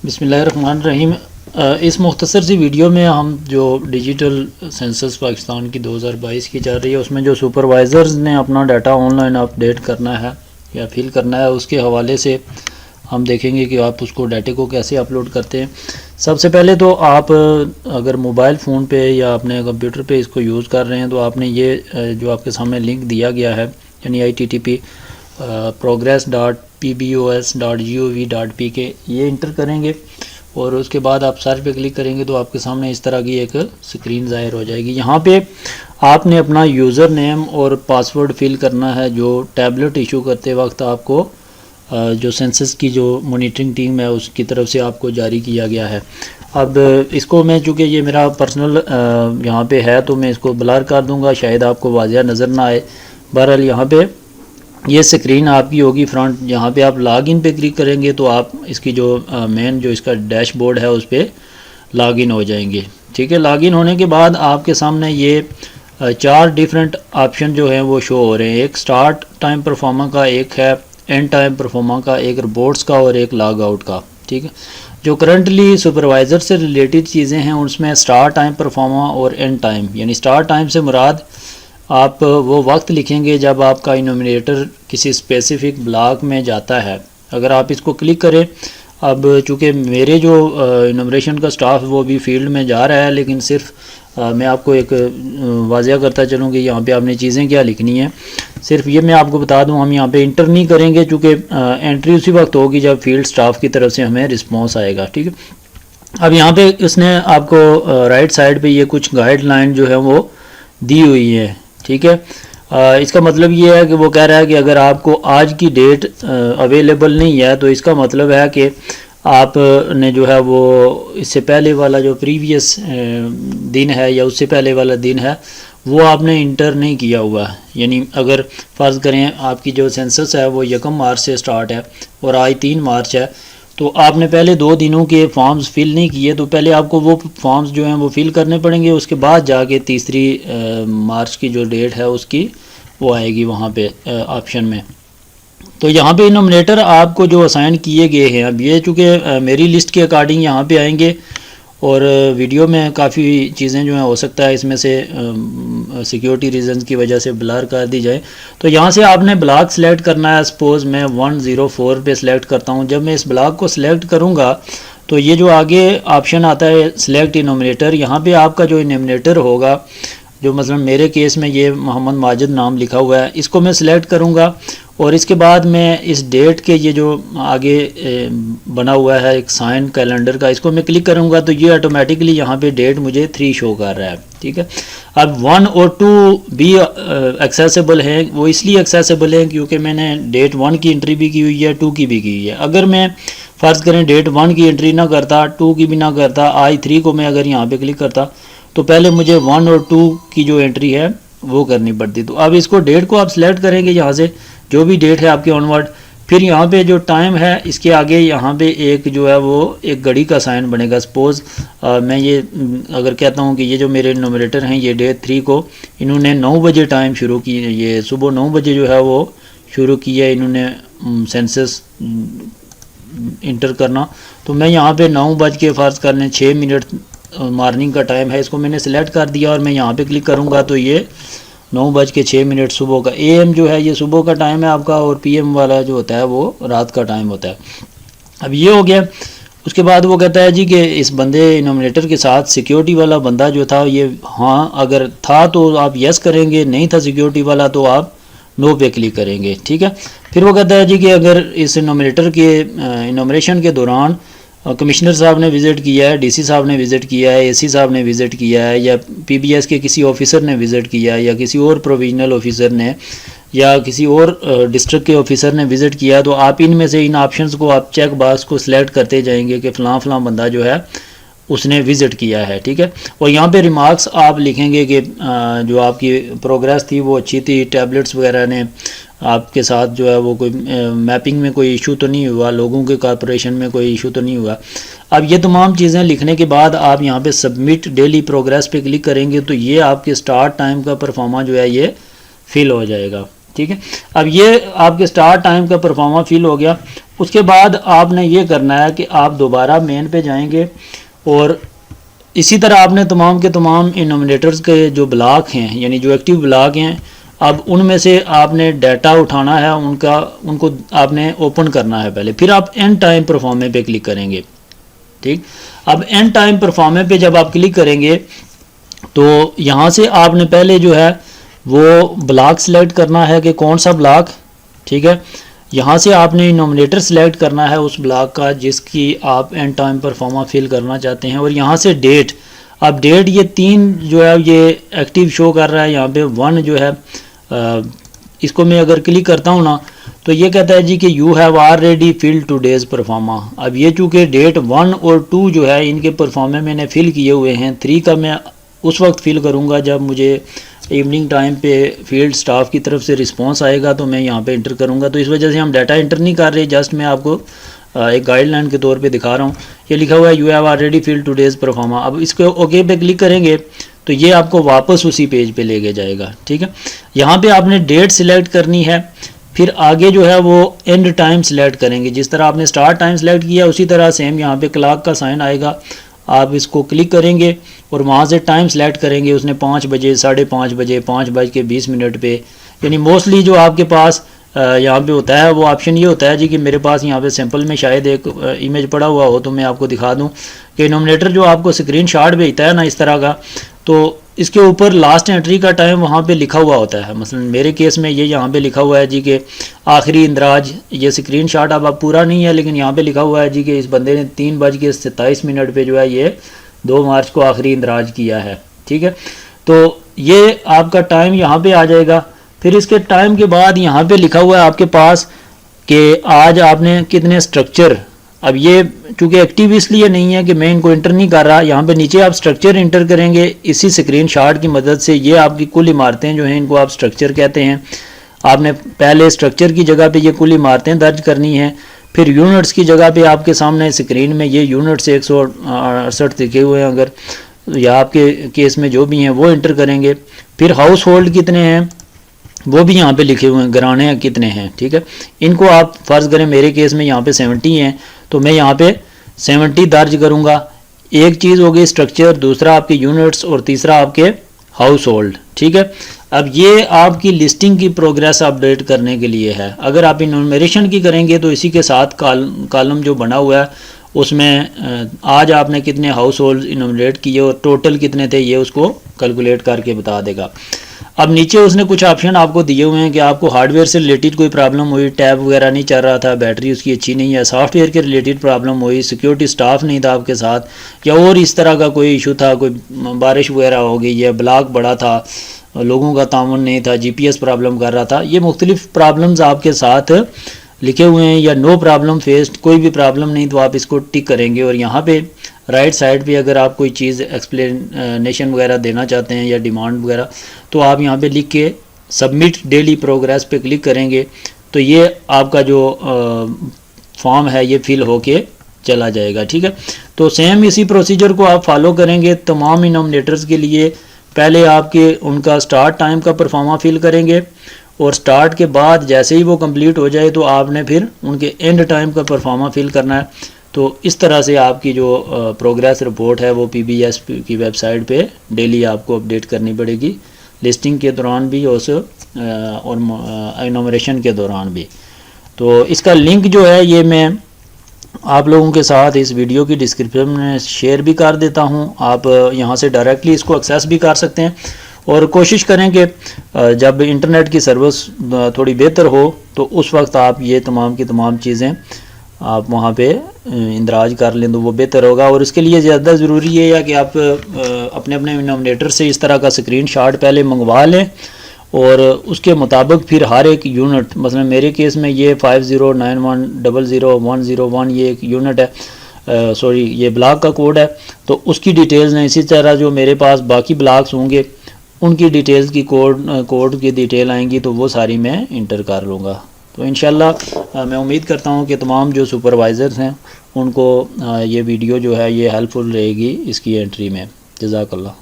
बिस्मिल्लाहिर्रहमानिर्रहीम। इस मुख्तसर सी वीडियो में हम जो डिजिटल सेंसस पाकिस्तान की 2022 की चल रही है उसमें जो सुपरवाइज़र्स ने अपना डाटा ऑनलाइन अपडेट करना है या फिल करना है उसके हवाले से हम देखेंगे कि आप उसको डाटे को कैसे अपलोड करते हैं। सबसे पहले तो आप अगर मोबाइल फ़ोन पे या अपने कंप्यूटर पे इसको यूज़ कर रहे हैं तो आपने ये जो आपके सामने लिंक दिया गया है यानी ITTP progress.pbos.gov.pk ये इंटर करेंगे और उसके बाद आप सर्च पे क्लिक करेंगे तो आपके सामने इस तरह की एक स्क्रीन ज़ाहिर हो जाएगी। यहाँ पे आपने अपना यूज़र नेम और पासवर्ड फिल करना है जो टैबलेट इशू करते वक्त आपको जो सेंसस की जो मॉनिटरिंग टीम है उसकी तरफ से आपको जारी किया गया है। अब इसको मैं चूँकि ये मेरा पर्सनल यहाँ पे है तो मैं इसको ब्लर कर दूँगा, शायद आपको वाज़िया नज़र ना आए। बहरहाल यहाँ पे ये स्क्रीन आपकी होगी फ्रंट। यहाँ पे आप लॉगिन पे क्लिक करेंगे तो आप इसकी जो मेन जो इसका डैशबोर्ड है उस पर लॉगिन हो जाएंगे। ठीक है, लॉगिन होने के बाद आपके सामने ये 4 डिफरेंट ऑप्शन जो हैं वो शो हो रहे हैं। एक स्टार्ट टाइम परफॉर्मा का, एक है एंड टाइम परफॉर्मा का, एक रिपोर्ट्स का और एक लॉग आउट का। ठीक है, जो करंटली सुपरवाइज़र से रिलेटेड चीज़ें हैं उसमें स्टार्ट टाइम परफॉर्मा और एंड टाइम, यानी स्टार्ट टाइम से मुराद आप वो वक्त लिखेंगे जब आपका इनोमिनेटर किसी स्पेसिफिक ब्लॉक में जाता है। अगर आप इसको क्लिक करें, अब चूँकि मेरे जो इनोमिनेशन का स्टाफ वो भी फील्ड में जा रहा है, लेकिन सिर्फ मैं आपको एक वाज़िया करता चलूँ कि यहाँ पे आपने चीज़ें क्या लिखनी है। सिर्फ ये मैं आपको बता दूँ, हम यहाँ पे इंटर नहीं करेंगे चूँकि एंट्री उसी वक्त होगी जब फील्ड स्टाफ की तरफ से हमें रिस्पॉन्स आएगा। ठीक है, अब यहाँ पे उसने आपको राइट साइड पे ये कुछ गाइडलाइन जो है वो दी हुई है। ठीक है, इसका मतलब ये है कि वो कह रहा है कि अगर आपको आज की डेट अवेलेबल नहीं है तो इसका मतलब है कि आपने जो है वो इससे पहले वाला जो प्रीवियस दिन है या उससे पहले वाला दिन है वो आपने इंटर नहीं किया हुआ है। यानी अगर फ़र्ज़ करें आपकी जो सेंसस है वो 1 मार्च से स्टार्ट है और आज 3 मार्च है, तो आपने पहले 2 दिनों के फॉर्म्स फिल नहीं किए तो पहले आपको वो फॉर्म्स जो हैं वो फिल करने पड़ेंगे। उसके बाद जाके तीसरी मार्च की जो डेट है उसकी वो आएगी वहाँ पे ऑप्शन में। तो यहाँ पे नॉमिनेटर आपको जो असाइन किए गए हैं, अब ये चूँकि मेरी लिस्ट के अकॉर्डिंग यहाँ पे आएंगे और वीडियो में काफ़ी चीज़ें जो हैं हो सकता है इसमें से सिक्योरिटी रीजंस की वजह से ब्लर कर दी जाए। तो यहाँ से आपने ब्लॉक सेलेक्ट करना है। सपोज़ मैं 104 पे सिलेक्ट करता हूँ। जब मैं इस ब्लॉक को सिलेक्ट करूँगा तो ये जो आगे ऑप्शन आता है सिलेक्ट इनोमिनेटर, यहाँ पे आपका जो इनोमिनेटर होगा, जो मतलब मेरे केस में ये मोहम्मद माजिद नाम लिखा हुआ है, इसको मैं सिलेक्ट करूँगा और इसके बाद मैं इस डेट के ये जो आगे बना हुआ है एक साइन कैलेंडर का, इसको मैं क्लिक करूँगा तो ये ऑटोमेटिकली यहाँ पे डेट मुझे 3 शो कर रहा है। ठीक है, अब 1 और 2 भी एक्सेसिबल हैं। वो इसलिए एक्सेसिबल हैं क्योंकि मैंने डेट 1 की एंट्री भी की हुई है, 2 की भी की हुई है। अगर मैं फ़र्ज़ करें डेट 1 की एंट्री ना करता, 2 की भी ना करता, आज 3 को मैं अगर यहाँ पर क्लिक करता तो पहले मुझे 1 और 2 की जो एंट्री है वो करनी पड़ती। तो अब इसको डेट को आप सिलेक्ट करेंगे यहाँ से, जो भी डेट है आपके ऑनवर्ड, फिर यहाँ पे जो टाइम है इसके आगे यहाँ पे एक जो है वो एक घड़ी का साइन बनेगा। सपोज़ मैं ये अगर कहता हूँ कि ये जो मेरे नोमिनेटर हैं ये डेट 3 को इन्होंने 9 बजे टाइम शुरू की, ये सुबह 9 बजे जो है वो शुरू किया इन्होंने सेंसस इंटर करना। तो मैं यहाँ पे 9 बज के फ़र्ज़ कर लें 6 मिनट मॉर्निंग का टाइम है, इसको मैंने सेलेक्ट कर दिया और मैं यहाँ पे क्लिक करूँगा तो ये 9:06 सुबह का AM जो है ये सुबह का टाइम है आपका और PM वाला जो होता है वो रात का टाइम होता है। अब ये हो गया। उसके बाद वो कहता है जी कि इस बंदे नॉमिनेटर के साथ सिक्योरिटी वाला बंदा जो था ये हाँ अगर था तो आप यस करेंगे, नहीं था सिक्योरिटी वाला तो आप नो पे क्लिक करेंगे। ठीक है, फिर वो कहता है जी कि अगर इस नॉमिनेटर के इनोमिनेशन के दौरान कमिश्नर साहब ने विज़िट किया है, DC साहब ने विज़िट किया है, AC साहब ने विज़िट किया है, या PBS के किसी ऑफिसर ने विज़िट किया है, या किसी और प्रोविजनल ऑफिसर ने या किसी और डिस्ट्रिक्ट के ऑफिसर ने विज़िट किया है, तो आप इनमें से इन ऑप्शंस को आप चेक बॉक्स को सिलेक्ट करते जाएंगे कि फ़लाँ बंदा जो है उसने विज़िट किया है। ठीक है, और यहाँ पे रिमार्क्स आप लिखेंगे कि जो आपकी प्रोग्रेस थी वो अच्छी थी, टैबलेट्स वगैरह ने आपके साथ जो है वो कोई मैपिंग में कोई इशू तो नहीं हुआ, लोगों के कॉर्पोरेशन में कोई इशू तो नहीं हुआ। अब ये तमाम चीज़ें लिखने के बाद आप यहाँ पे सबमिट डेली प्रोग्रेस पे क्लिक करेंगे तो ये आपके स्टार्ट टाइम का परफॉर्मा जो है ये फिल हो जाएगा। ठीक है, अब ये आपके स्टार्ट टाइम का परफॉर्मा फिल हो गया उसके बाद आपने ये करना है कि आप दोबारा मेन पे जाएंगे और इसी तरह आपने तमाम के तमाम इनोमिनेटर्स के जो ब्लॉक हैं यानी जो एक्टिव ब्लॉक हैं, अब उनमें से आपने डाटा उठाना है, उनको आपने ओपन करना है पहले, फिर आप एंड टाइम परफॉर्मे पे क्लिक करेंगे। ठीक, अब एंड टाइम परफॉर्मे पे जब आप क्लिक करेंगे तो यहाँ से आपने पहले जो है वो ब्लॉक सेलेक्ट करना है कि कौन सा ब्लॉक। ठीक है, यहाँ से आपने इनोमिनेटर सेलेक्ट करना है उस ब्लॉक का जिसकी आप एंड टाइम परफॉर्मा फिल करना चाहते हैं, और यहाँ से डेट, अब डेट ये 3 जो है ये एक्टिव शो कर रहा है, यहाँ पे 1 जो है इसको मैं अगर क्लिक करता हूँ ना तो ये कहता है जी कि you have already fill today's proforma. अब ये चूँकि डेट 1 और 2 जो है इनके परफॉर्मे मैंने फिल किए हुए हैं, 3 का मैं उस वक्त फिल करूँगा जब मुझे इवनिंग टाइम पे फील्ड स्टाफ की तरफ से रिस्पांस आएगा तो मैं यहाँ पे इंटर करूँगा। तो इस वजह से हम डाटा इंटर नहीं कर रहे, जस्ट मैं आपको एक गाइडलाइन के तौर पे दिखा रहा हूँ। ये लिखा हुआ है you have already fill today's proforma. अब इसको ओके पे क्लिक करेंगे तो ये आपको वापस उसी पेज पे लेके जाएगा। ठीक है, यहाँ पे आपने डेट सिलेक्ट करनी है, फिर आगे जो है वो एंड टाइम सेलेक्ट करेंगे। जिस तरह आपने स्टार्ट टाइम सेलेक्ट किया उसी तरह सेम यहाँ पे क्लॉक का साइन आएगा, आप इसको क्लिक करेंगे और वहाँ से टाइम सेलेक्ट करेंगे। उसने 5 बजे, 5:30 बजे, 5:20 पे, यानी मोस्टली जो आपके पास यहाँ पे होता है वो ऑप्शन ये होता है जी कि मेरे पास यहाँ पे सैंपल में शायद एक इमेज पड़ा हुआ हो तो मैं आपको दिखा दूँ कि नॉमिनेटर जो आपको स्क्रीन शॉट भेजता है ना इस तरह का, तो इसके ऊपर लास्ट एंट्री का टाइम वहाँ पे लिखा हुआ होता है। मसलन मेरे केस में ये यहाँ पे लिखा हुआ है जी कि आखिरी इंदराज, ये स्क्रीन शॉट अब पूरा नहीं है लेकिन यहाँ पे लिखा हुआ है जी कि इस बंदे ने 3:27 पे जो है ये 2 मार्च को आखिरी इंदराज किया है। ठीक है, तो ये आपका टाइम यहाँ पे आ जाएगा। फिर इसके टाइम के बाद यहाँ पे लिखा हुआ है आपके पास कि आज आपने कितने स्ट्रक्चर, अब ये चूँकि एक्टिव इसलिए नहीं है कि मैं इनको इंटर नहीं कर रहा, यहाँ पे नीचे आप स्ट्रक्चर इंटर करेंगे इसी स्क्रीन शॉट की मदद से। ये आपकी कुल इमारतें जो हैं इनको आप स्ट्रक्चर कहते हैं। आपने पहले स्ट्रक्चर की जगह पे ये कुल इमारतें दर्ज करनी है, फिर यूनिट्स की जगह पे आपके सामने स्क्रीन में ये यूनिट्स 168 लिखे हुए हैं अगर, या आपके केस में जो भी हैं वो इंटर करेंगे। फिर हाउस होल्ड कितने हैं वो भी यहाँ पे लिखे हुए हैं, घराने कितने हैं। ठीक है, इनको आप फ़र्ज़ करें मेरे केस में यहाँ पे 70 हैं तो मैं यहाँ पे 70 दर्ज करूँगा। एक चीज़ हो गई स्ट्रक्चर, दूसरा आपके यूनिट्स और तीसरा आपके हाउस होल्ड। ठीक है, अब ये आपकी लिस्टिंग की प्रोग्रेस अपडेट करने के लिए है। अगर आप इन्यूमरेशन की करेंगे तो इसी के साथ कॉलम जो बना हुआ है उसमें आज आपने कितने हाउस होल्ड इन्यूमरेट किए और टोटल कितने थे ये उसको कैलकुलेट करके बता देगा। अब नीचे उसने कुछ ऑप्शन आपको दिए हुए हैं कि आपको हार्डवेयर से रिलेटेड कोई प्रॉब्लम हुई, टैब वगैरह नहीं चल रहा था, बैटरी उसकी अच्छी नहीं है, सॉफ्टवेयर के रिलेटेड प्रॉब्लम हुई, सिक्योरिटी स्टाफ नहीं था आपके साथ, या और इस तरह का कोई इशू था, कोई बारिश वगैरह हो गई है, ब्लॉक बड़ा था, लोगों का ताउन नहीं था, GPS प्रॉब्लम कर रहा था, ये मुख्तलिफ प्रॉब्लम्स आपके साथ लिखे हुए हैं। या नो प्रॉब्लम फेस्ड, कोई भी प्रॉब्लम नहीं तो आप इसको टिक करेंगे और यहाँ पे राइट साइड पे अगर आप कोई चीज़ एक्सप्लेनेशन वगैरह देना चाहते हैं या डिमांड वगैरह तो आप यहाँ पे लिख के सबमिट डेली प्रोग्रेस पे क्लिक करेंगे तो ये आपका जो फॉर्म है ये फिल होके चला जाएगा। ठीक है, तो सेम इसी प्रोसीजर को आप फॉलो करेंगे तमाम नॉमिनेटर्स के लिए। पहले आपके उनका स्टार्ट टाइम का परफॉर्मा फिल करेंगे और स्टार्ट के बाद जैसे ही वो कंप्लीट हो जाए तो आपने फिर उनके एंड टाइम का परफॉर्मा फिल करना है। तो इस तरह से आपकी जो प्रोग्रेस रिपोर्ट है वो PBS की वेबसाइट पे डेली आपको अपडेट करनी पड़ेगी, लिस्टिंग के दौरान भी और इनोमरेशन के दौरान भी। तो इसका लिंक जो है ये मैं आप लोगों के साथ इस वीडियो की डिस्क्रिप्शन में शेयर भी कर देता हूँ, आप यहाँ से डायरेक्टली इसको एक्सेस भी कर सकते हैं। और कोशिश करें कि जब इंटरनेट की सर्विस थोड़ी बेहतर हो तो उस वक्त आप ये तमाम की तमाम चीज़ें आप वहाँ पे इंदराज कर लें तो वो बेहतर होगा। और इसके लिए ज़्यादा ज़रूरी ये है कि आप अपने अपने नॉमिनेटर से इस तरह का स्क्रीन शॉट पहले मंगवा लें और उसके मुताबिक फिर हर एक यूनिट, मसलन मेरे केस में ये 5091000101 ये एक यूनिट है, सॉरी ये ब्लॉक का कोड है, तो उसकी डिटेल्स हैं। इसी तरह जो मेरे पास बाकी ब्लॉक्स होंगे उनकी डिटेल्स की कोड की डिटेल आएंगी तो वो सारी मैं इंटर कर लूँगा। तो इंशाल्लाह मैं उम्मीद करता हूँ कि तमाम जो सुपरवाइज़र्स हैं उनको ये वीडियो जो है ये हेल्पफुल रहेगी इसकी एंट्री में। जज़ाकल्लाह।